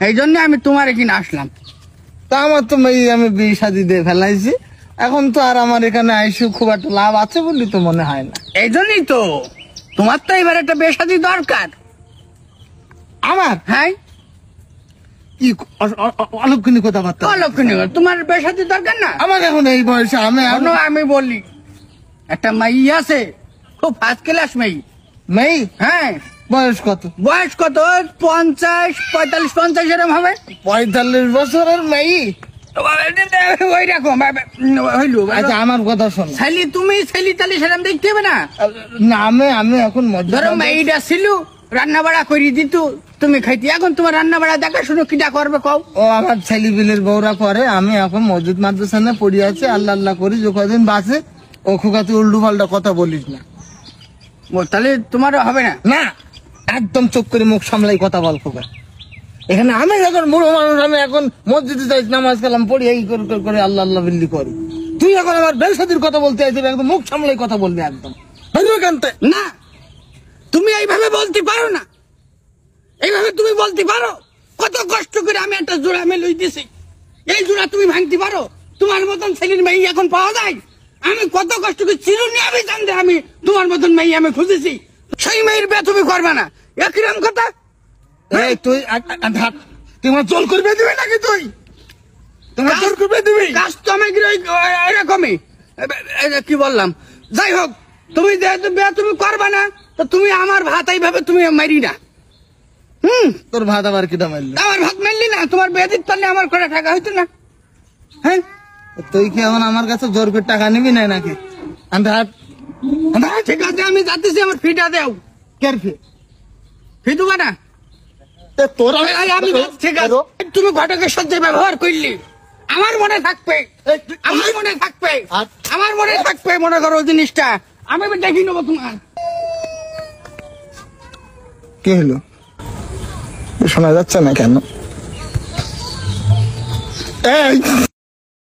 এই জন্য আমি তোমার এখানে আসলাম। তা আমার তো আমি বিয়ে শাদী দিয়ে ফেলাইছি, এখন তো আর আমার এখানে আইসু খুব একটা লাভ আছে বলি তো মনে হয় না। এই জন্যই তো তোমার তো এবার একটা বিয়ে শাদী দরকার। আমার? হ্যাঁ। কি অলক্ষণী কথাবার্তা? অলক্ষণী তোমার বিয়ে শাদী দরকার না? আমার এখন এই বয়সে আমি বলি, একটা মাই আছে খুব ফার্স্ট ক্লাস মেয়ে। মেয়ে? হ্যাঁ। বয়স কত? বয়স কত? 50, 45, 50 এরকম হবে। 45 বছরের মেয়ে? ওই রকম হইল। আচ্ছা আমার কথা শোন, ছেলে তুমি ছেলে তাহলে সেরকম দেখতে হবে না। না আমি এখন ধরো মেয়েটা ছিল রান্না বাড়া করে দিত, তুমি খাইতে, এখন তোমার রান্না বাড়া দেখা শুনো কিটা করবে কও? ও আমার ছেলে বিলের বউরা করে, আমি এখন মসজিদ মাদ্রাসানে পড়ে আছি, আল্লাহ আল্লাহ করি, যে কদিন বাঁচে ও খোকা তুই উল্টো পাল্টা কথা বলিস না। তাহলে তোমার হবে না? না, একদম চোখ করে মুখ সামলাই কথা বল খোকা। এখানে আমি এখন বুড়ো মানুষ, আমি এখন মসজিদে যাই, নামাজ কালাম পড়ি, এই করে আল্লাহ আল্লাহ বিল্লি করি। তুই এখন আমার বেলসাদির কথা বলতে আইছিস, একদম মুখ সামলাই কথা বলবি একদম। না, তুমি এইভাবে বলতে পারো না, এইভাবে তুমি বলতে পারো? কত কষ্ট করে আমি একটা জোড়া আমি লই দিছি, এই জোড়া তুমি ভাঙতে পারো? তোমার মতন ছেলের মেয়ে এখন পাওয়া যায়? আমি কত কষ্ট করে চিরুনি আমি জানতে, আমি তোমার মতন মেয়ে আমি খুঁজেছি, সেই মেয়ের বিয়ে তুমি করবে না, একরকম কথা। এই তুই তোমার জল করবে দিবি নাকি? তুই তোমার জল করবে দিবি? কাজ তো আমি এরকমই, কি বললাম, যাই হোক, তুমি বিয়ে তুমি করবে না, তো তুমি আমার ভাত এইভাবে তুমি মারি না। তোর ভাত আবার কিটা মারলি? আমার ভাত মারলি না, তোমার বিয়ে দিতে পারলে আমার করে টাকা হইতো না। হ্যাঁ, তুই কি এখন আমার কাছে জোর করে টাকা নিবি না নাকি? ঠিক আছে, আমি যাচ্ছি, আমার ফিটা দেও। কের ফি? ফি দেবা না? তোর ঠিক আছে, তুমি ঘটকের সাথে ব্যবহার করলি, আমার মনে থাকবে, আমার মনে থাকবে, আমার মনে থাকবে, মনে করো জিনিসটা আমি দেখি নেবো তোমার। কি হলো? শোনা যাচ্ছে না কেন? এই